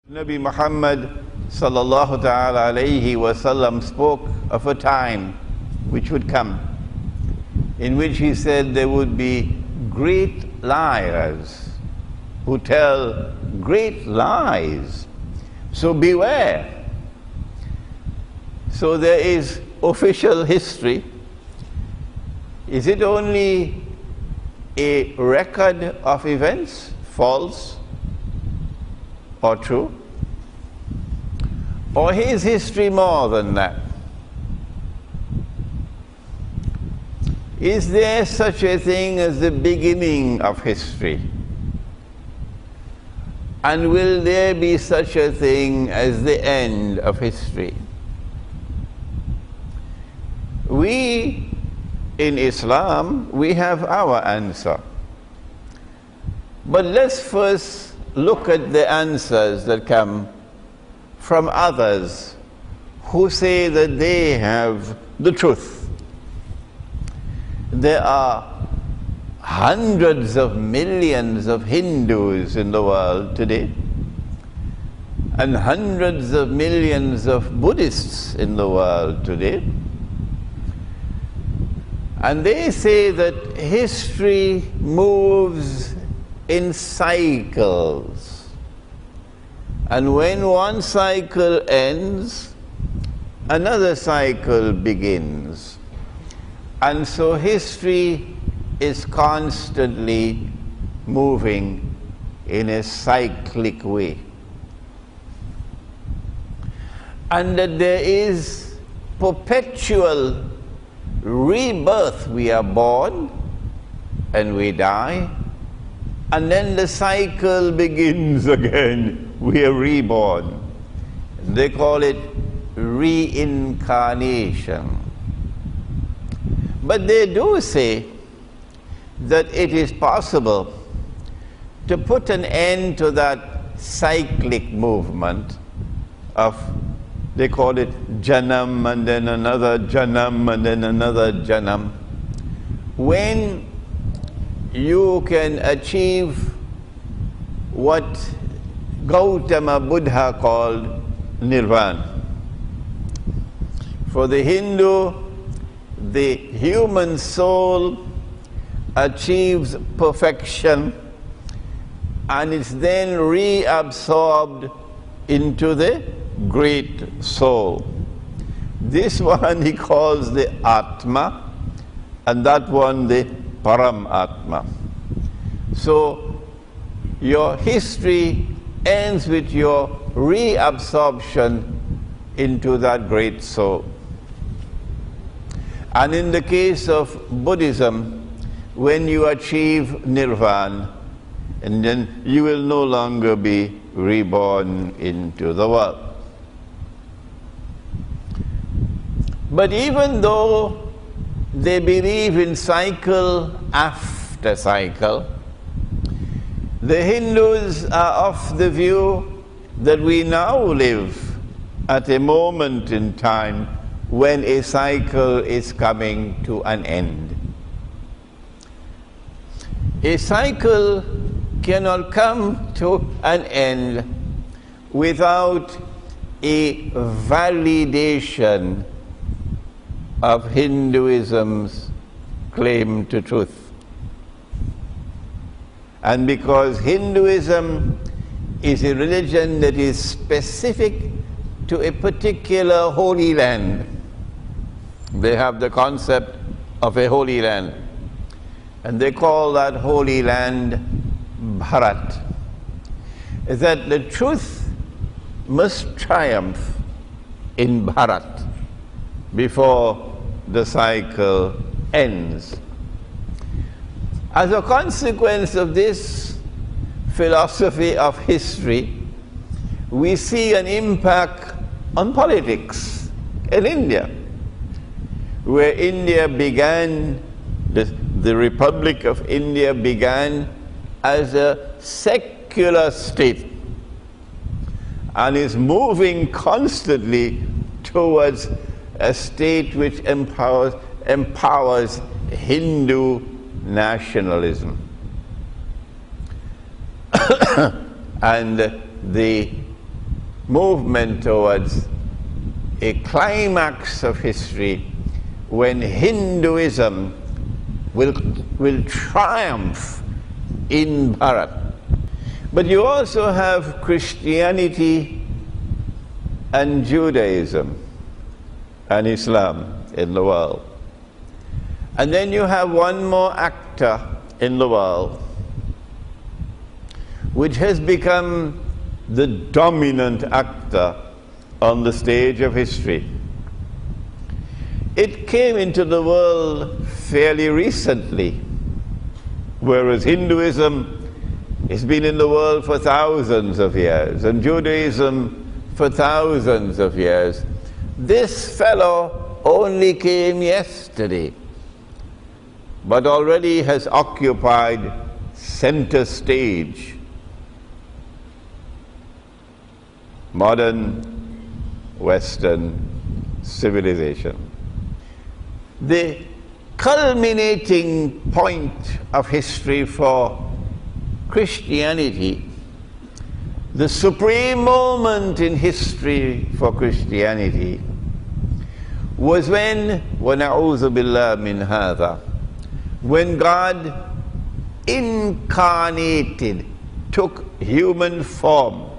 Nabi Muhammad sallallahu ta'ala alayhi wasallam spoke of a time which would come in which he said there would be great liars who tell great lies. So beware. So there is official history. Is it only a record of events, false or true? Or is history more than that? Is there such a thing as the beginning of history? And will there be such a thing as the end of history? We, in Islam, we have our answer. But let's first look at the answers that come from others who say that they have the truth. There are hundreds of millions of Hindus in the world today, and hundreds of millions of Buddhists in the world today. And they say that history moves in cycles. And when one cycle ends, another cycle begins. And so history is constantly moving in a cyclic way. And that there is perpetual rebirth. We are born and we die, and then the cycle begins again. We are reborn. They call it reincarnation. But they do say that it is possible to put an end to that cyclic movement of, they call it janam, and then another janam, and then another janam, when you can achieve what Gautama Buddha called nirvana. For the Hindu, the human soul achieves perfection and is then reabsorbed into the great soul. This one he calls the Atma, and that one the Paramatma. So your history ends with your reabsorption into that great soul. And in the case of Buddhism, when you achieve nirvana, and then you will no longer be reborn into the world. But even though they believe in cycle after cycle, the Hindus are of the view that we now live at a moment in time when a cycle is coming to an end. A cycle cannot come to an end without a validation of Hinduism's claim to truth. And because Hinduism is a religion that is specific to a particular holy land, they have the concept of a holy land. And they call that holy land Bharat. Is that the truth must triumph in Bharat before the cycle ends. As a consequence of this philosophy of history, we see an impact on politics in India, where India began, the Republic of India began as a secular state and is moving constantly towards a state which empowers Hindu nationalism. And the movement towards a climax of history when Hinduism will triumph in Bharat. But you also have Christianity and Judaism and Islam in the world. And then you have one more actor in the world which has become the dominant actor on the stage of history. It came into the world fairly recently, whereas Hinduism has been in the world for thousands of years, and Judaism for thousands of years. This fellow only came yesterday, but already has occupied center stage. Modern Western civilization. The culminating point of history for Christianity, the supreme moment in history for Christianity, was when, وَنَعُوذُ بِاللَّهِ مِنْ هَذَا, when God incarnated, took human form,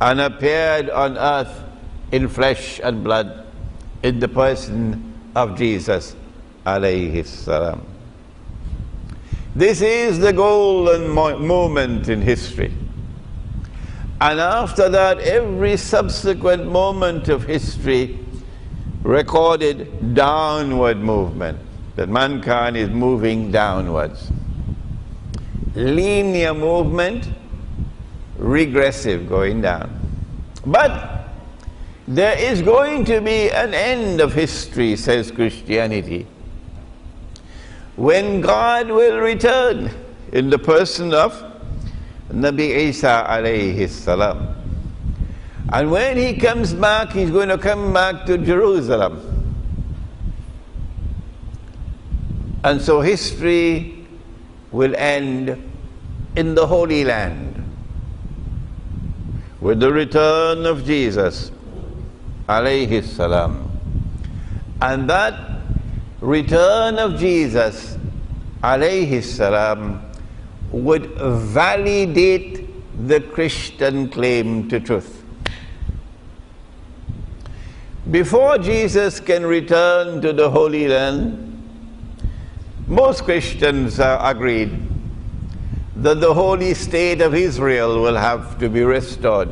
and appeared on earth in flesh and blood in the person of Jesus alayhi salam. This is the golden moment in history. And after that, every subsequent moment of history recorded downward movement, that mankind is moving downwards. Linear movement, regressive, going down. But there is going to be an end of history, says Christianity, when God will return in the person of Nabi Isa alayhi salam. And when he comes back, he's going to come back to Jerusalem. And so history will end in the Holy Land with the return of Jesus alayhi salam. And that return of Jesus alayhi salam would validate the Christian claim to truth. Before Jesus can return to the Holy Land, most Christians are agreed that the holy state of Israel will have to be restored.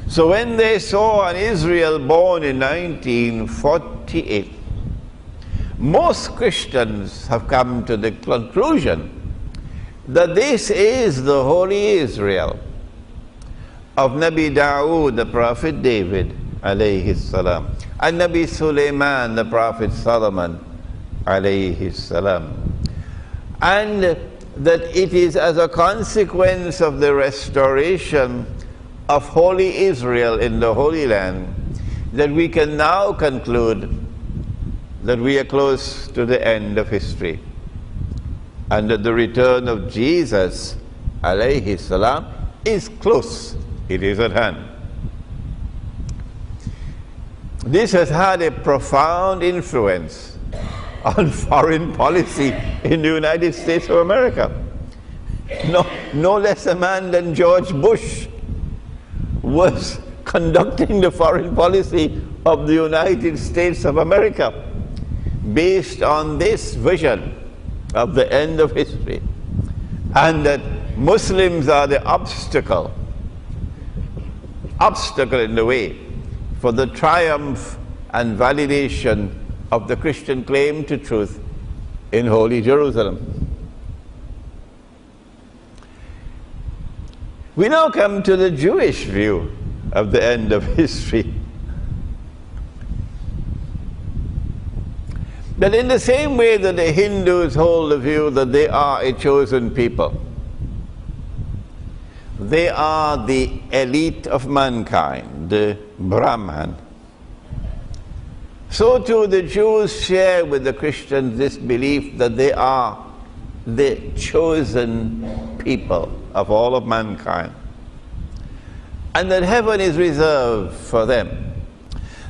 So when they saw an Israel born in 1948, most Christians have come to the conclusion that this is the holy Israel of Nabi Dawood, the prophet David, alayhi salam, and Nabi Sulaiman, the prophet Solomon, alayhi salam. And that it is as a consequence of the restoration of holy Israel in the Holy Land that we can now conclude that we are close to the end of history, and that the return of Jesus alayhi salam is close, it is at hand. This has had a profound influence on foreign policy in the United States of America. No less a man than George Bush was conducting the foreign policy of the United States of America based on this vision of the end of history, and that Muslims are the obstacle in the way for the triumph and validation of the Christian claim to truth in Holy Jerusalem. We now come to the Jewish view of the end of history. That in the same way that the Hindus hold the view that they are a chosen people, they are the elite of mankind, the Brahman, so too the Jews share with the Christians this belief that they are the chosen people of all of mankind. and that heaven is reserved for them.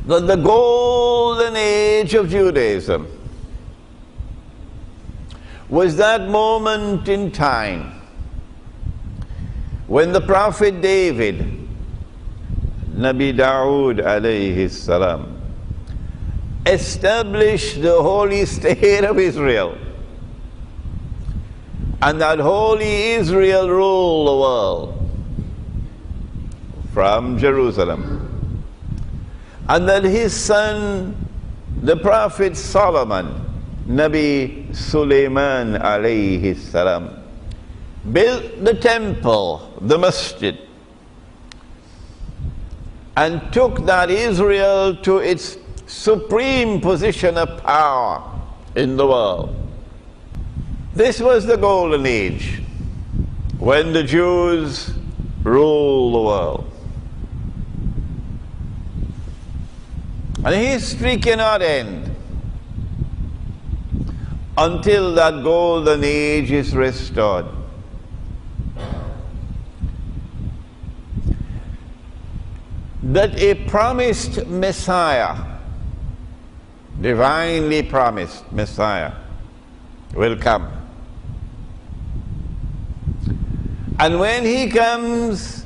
That the golden age of Judaism was that moment in time when the prophet David, Nabi Dawood alayhi salam, established the holy state of Israel. And that holy Israel ruled the world from Jerusalem. And that his son, the prophet Solomon, Nabi Sulaiman alayhi salam, built the temple, the masjid, and took that Israel to its supreme position of power in the world. This was the golden age when the Jews ruled the world. And history cannot end until that golden age is restored. That a promised Messiah, divinely promised Messiah, will come. And when he comes,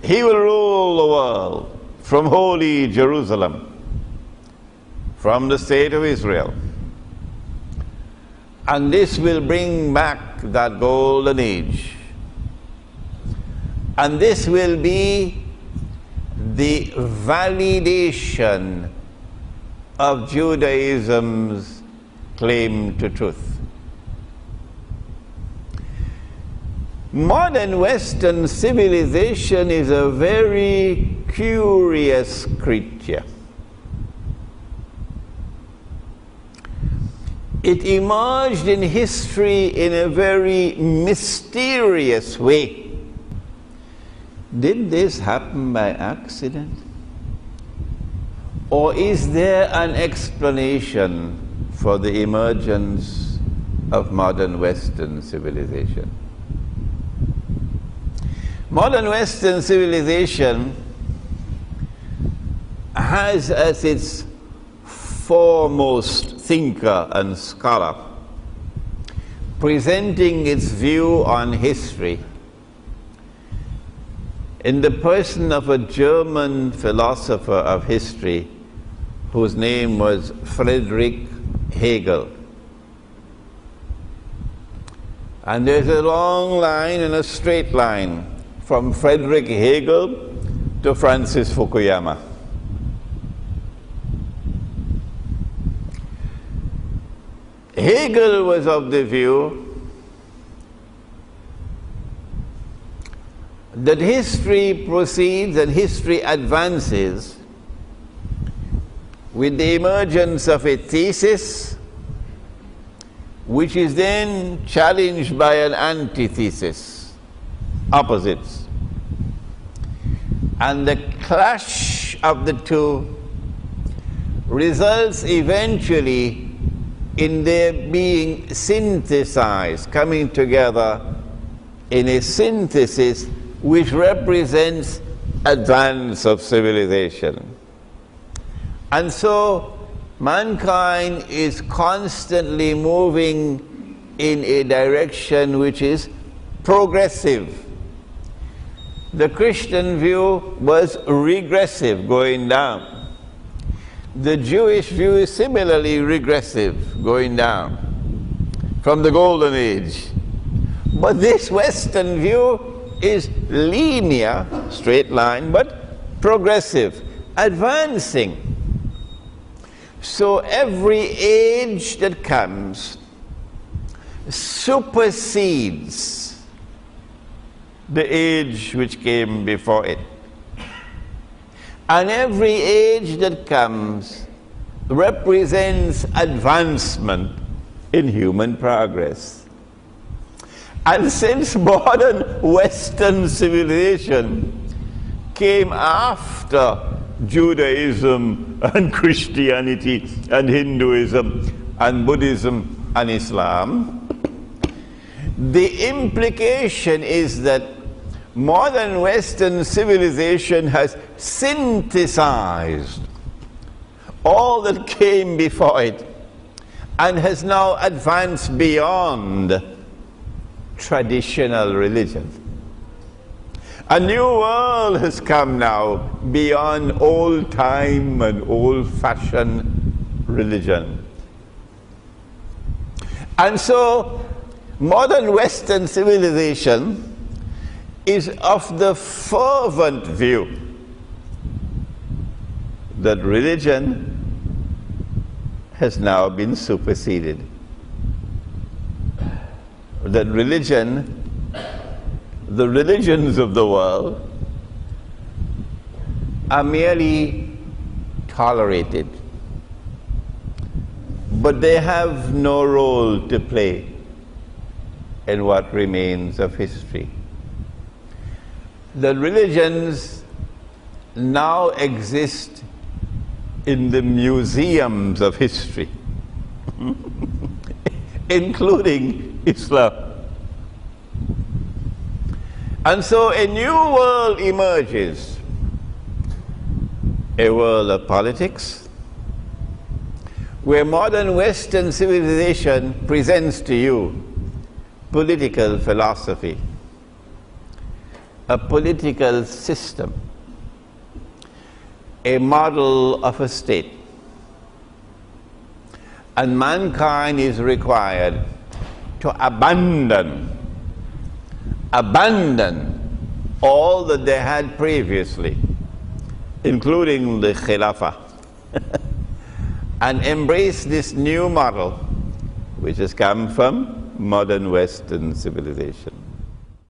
he will rule the world from holy Jerusalem, from the state of Israel. And this will bring back that golden age. And this will be the validation of Judaism's claim to truth. Modern Western civilization is a very curious creature. It emerged in history in a very mysterious way. Did this happen by accident? Or is there an explanation for the emergence of modern Western civilization? Modern Western civilization has as its foremost thinker and scholar, presenting its view on history in the person of a German philosopher of history whose name was Friedrich Hegel. And there's a long line and a straight line from Friedrich Hegel to Francis Fukuyama. Hegel was of the view that history proceeds and history advances with the emergence of a thesis which is then challenged by an antithesis, opposites. And the clash of the two results eventually in their being synthesized, coming together in a synthesis which represents advance of civilization. And so mankind is constantly moving in a direction which is progressive. The Christian view was regressive, going down. The Jewish view is similarly regressive, going down from the golden age. But this Western view is linear, straight line, but progressive, advancing. So every age that comes supersedes the age which came before it. And every age that comes represents advancement in human progress. And since modern Western civilization came after Judaism and Christianity and Hinduism and Buddhism and Islam, the implication is that modern Western civilization has synthesized all that came before it and has now advanced beyond traditional religion. A new world has come now beyond old time and old-fashioned religion. And so modern Western civilization is of the fervent view that religion has now been superseded. That religion, the religions of the world, are merely tolerated, but they have no role to play in what remains of history. The religions now exist in the museums of history, including Islam. And so a new world emerges, a world of politics, where modern Western civilization presents to you political philosophy, a political system, a model of a state. And mankind is required to abandon all that they had previously, including the Khilafah, and embrace this new model which has come from modern Western civilization.